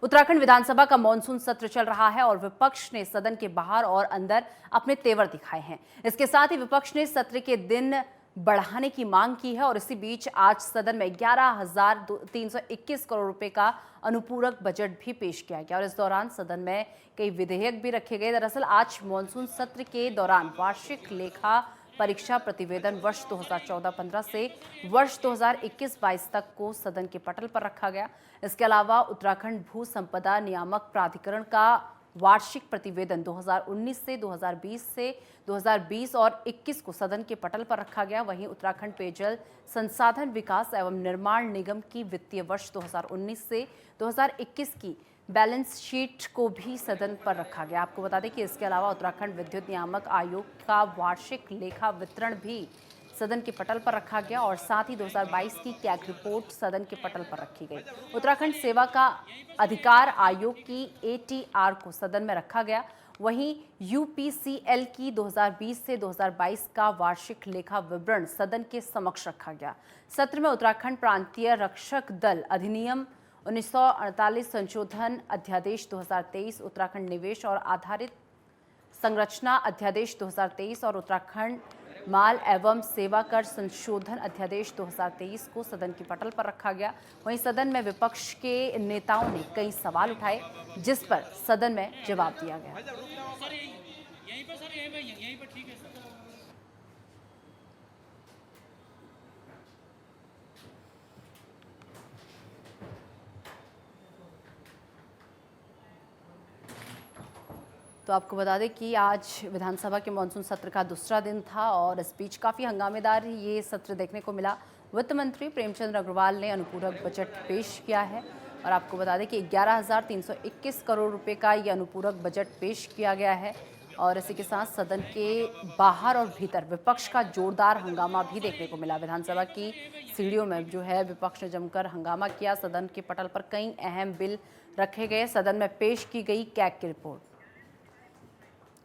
उत्तराखंड विधानसभा का मॉनसून सत्र चल रहा है और विपक्ष ने सदन के बाहर और अंदर अपने तेवर दिखाए हैं। इसके साथ ही विपक्ष ने सत्र के दिन बढ़ाने की मांग की है और इसी बीच आज सदन में 11,321 करोड़ रुपए का अनुपूरक बजट भी पेश किया गया और इस दौरान सदन में कई विधेयक भी रखे गए। दरअसल आज मॉनसून सत्र के दौरान वार्षिक लेखा परीक्षा प्रतिवेदन वर्ष 2014-15 से वर्ष 2021-22 तक को सदन के पटल पर रखा गया। इसके अलावा उत्तराखंड भू संपदा नियामक प्राधिकरण का वार्षिक प्रतिवेदन 2019 से 2020 और 21 को सदन के पटल पर रखा गया। वहीं उत्तराखंड पेयजल संसाधन विकास एवं निर्माण निगम की वित्तीय वर्ष 2019 से 2021 की बैलेंस शीट को भी सदन पर रखा गया। आपको बता दें कि इसके अलावा उत्तराखंड विद्युत नियामक आयोग का वार्षिक लेखा वितरण भी सदन के पटल पर रखा गया और साथ ही 2022 की कैग रिपोर्ट सदन के पटल पर रखी गई। उत्तराखंड सेवा का अधिकार आयोग की ATR को सदन में रखा गया। वहीं UPCL की 2020 से 2022 का वार्षिक लेखा विवरण सदन के समक्ष रखा गया। सत्र में उत्तराखंड प्रांतीय रक्षक दल अधिनियम 1948 संशोधन अध्यादेश 2023, उत्तराखंड निवेश और आधारित संरचना अध्यादेश 2023 और उत्तराखंड माल एवं सेवा कर संशोधन अध्यादेश 2023 को सदन के पटल पर रखा गया। वहीं सदन में विपक्ष के नेताओं ने कई सवाल उठाए जिस पर सदन में जवाब दिया गया। तो आपको बता दें कि आज विधानसभा के मानसून सत्र का दूसरा दिन था और इस बीच काफ़ी हंगामेदार ये सत्र देखने को मिला। वित्त मंत्री प्रेमचंद अग्रवाल ने अनुपूरक बजट पेश किया है और आपको बता दें कि 11,321 करोड़ रुपए का ये अनुपूरक बजट पेश किया गया है और इसी के साथ सदन के बाहर और भीतर विपक्ष का जोरदार हंगामा भी देखने को मिला। विधानसभा की सीढ़ियों में जो है विपक्ष ने जमकर हंगामा किया। सदन के पटल पर कई अहम बिल रखे गए। सदन में पेश की गई कैग की रिपोर्ट।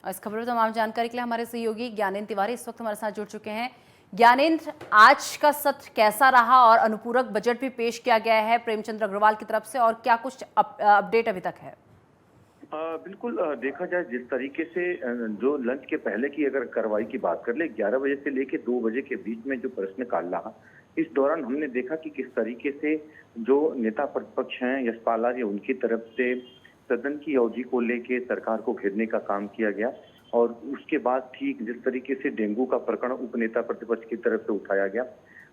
और इस खबर पर तमाम जानकारी के लिए हमारे सहयोगी ज्ञानेंद्र तिवारी इस वक्त हमारे साथ जुड़ चुके हैं। ज्ञानेंद्र, आज का सत्र कैसा रहा और अनुपूरक बजट भी पेश किया गया है प्रेमचंद अग्रवाल की तरफ से और क्या कुछ अपडेट अभी तक है? बिल्कुल, देखा जाए जिस तरीके से जो लंच के पहले की अगर कार्रवाई की बात कर ले 11 बजे से लेकर 2 बजे के बीच में जो प्रश्नकाल रहा, इस दौरान हमने देखा कि किस तरीके से जो नेता प्रतिपक्ष हैं यशपाल आर्य उनकी तरफ से सदन की अवधि को लेके सरकार को घेरने का काम किया गया और उसके बाद ठीक जिस तरीके से डेंगू का प्रकरण उपनेता प्रतिपक्ष की तरफ से उठाया गया।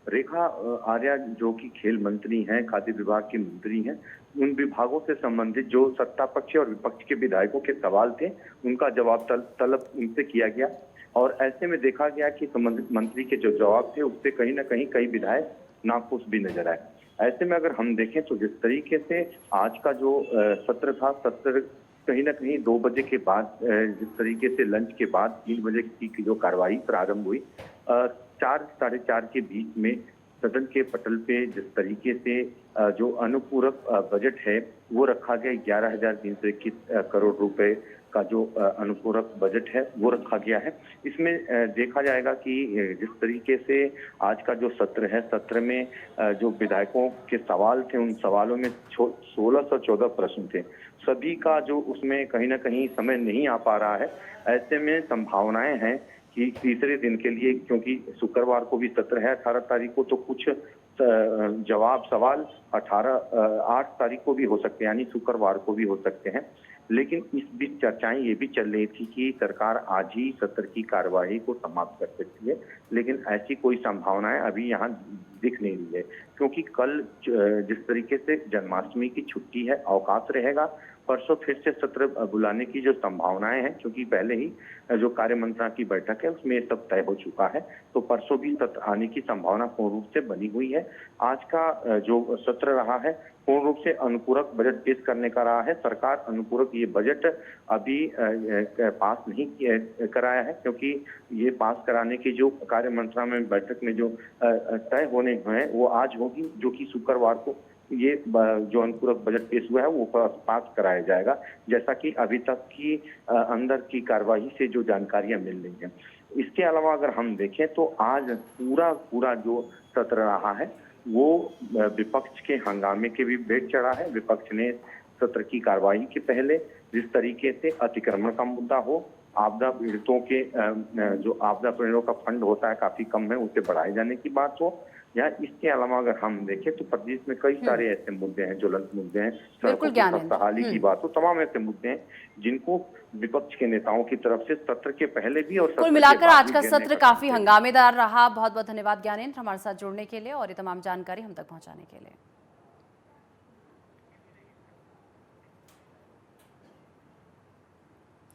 रेखा आर्या जो कि खेल मंत्री हैं, खाद्य विभाग की मंत्री हैं, उन विभागों से संबंधित जो सत्ता पक्ष और विपक्ष के विधायकों के सवाल थे उनका जवाब तलब उनसे किया गया और ऐसे में देखा गया कि संबंधित मंत्री के जो जवाब थे उससे कहीं ना कहीं कई विधायक नाखुश भी नजर आए। ऐसे में अगर हम देखें तो जिस तरीके से आज का जो सत्र था, सत्र कहीं ना कहीं 2 बजे के बाद जिस तरीके से लंच के बाद 3 बजे की जो कार्रवाई प्रारंभ हुई, 4 साढ़े 4 के बीच में सदन के पटल पे जिस तरीके से जो अनुपूरक बजट है वो रखा गया। 11,321 करोड़ रुपए का जो अनुपूरक बजट है वो रखा गया है। इसमें देखा जाएगा कि जिस तरीके से आज का जो सत्र है, सत्र में जो विधायकों के सवाल थे उन सवालों में 1614 प्रश्न थे। सभी का जो उसमें कहीं ना कहीं समय नहीं आ पा रहा है। ऐसे में संभावनाएं हैं कि तीसरे दिन के लिए, क्योंकि शुक्रवार को भी सत्र है 18 तारीख को, तो कुछ जवाब सवाल 8 तारीख को भी हो सकते हैं, यानी शुक्रवार को भी हो सकते हैं। लेकिन इस बीच चर्चाएं ये भी चल रही थी कि सरकार आज ही सत्र की कार्यवाही को समाप्त कर सकती है, लेकिन ऐसी कोई संभावनाएं अभी यहाँ दिख नहीं रही है क्योंकि कल जिस तरीके से जन्माष्टमी की छुट्टी है, अवकाश रहेगा। परसों फिर से सत्र बुलाने की जो संभावनाएं हैं, क्योंकि पहले ही जो कार्य मंत्रणा की बैठक है उसमें सब तय हो चुका है, तो परसों भी सत्र आने की संभावना पूर्ण रूप से बनी हुई है। आज का जो सत्र रहा है पूर्ण रूप से अनुपूरक बजट पेश करने का रहा है। सरकार अनुपूरक ये बजट अभी पास नहीं कराया है क्योंकि ये पास कराने की जो कार्य मंत्रणा में बैठक में जो तय होने हैं वो आज होगी, जो कि शुक्रवार को ये जो अनुपूरक बजट पेश हुआ है वो पास कराया जाएगा, जैसा कि अभी तक की अंदर की कार्यवाही से जो जानकारियां मिल रही हैं। इसके अलावा अगर हम देखें तो आज पूरा जो सत्र रहा है वो विपक्ष के हंगामे के भी भेंट चढ़ा है। विपक्ष ने सत्र की कार्यवाही के पहले जिस तरीके से अतिक्रमण का मुद्दा हो, आपदा पीड़ितों के जो आपदा पीड़ितों का फंड होता है काफी कम है, उसे बढ़ाए जाने की बात हो, या इसके अलावा अगर हम देखें तो प्रदेश में कई सारे ऐसे मुद्दे हैं, ज्वलंत मुद्दे हैं, सड़कों की बहाली की बात हो, तमाम ऐसे मुद्दे हैं जिनको विपक्ष के नेताओं की तरफ से सत्र के पहले भी और कुल मिलाकर आज का सत्र काफी हंगामेदार रहा। बहुत बहुत धन्यवाद ज्ञानेंद्र हमारे साथ जुड़ने के लिए और ये तमाम जानकारी हम तक पहुंचाने के लिए।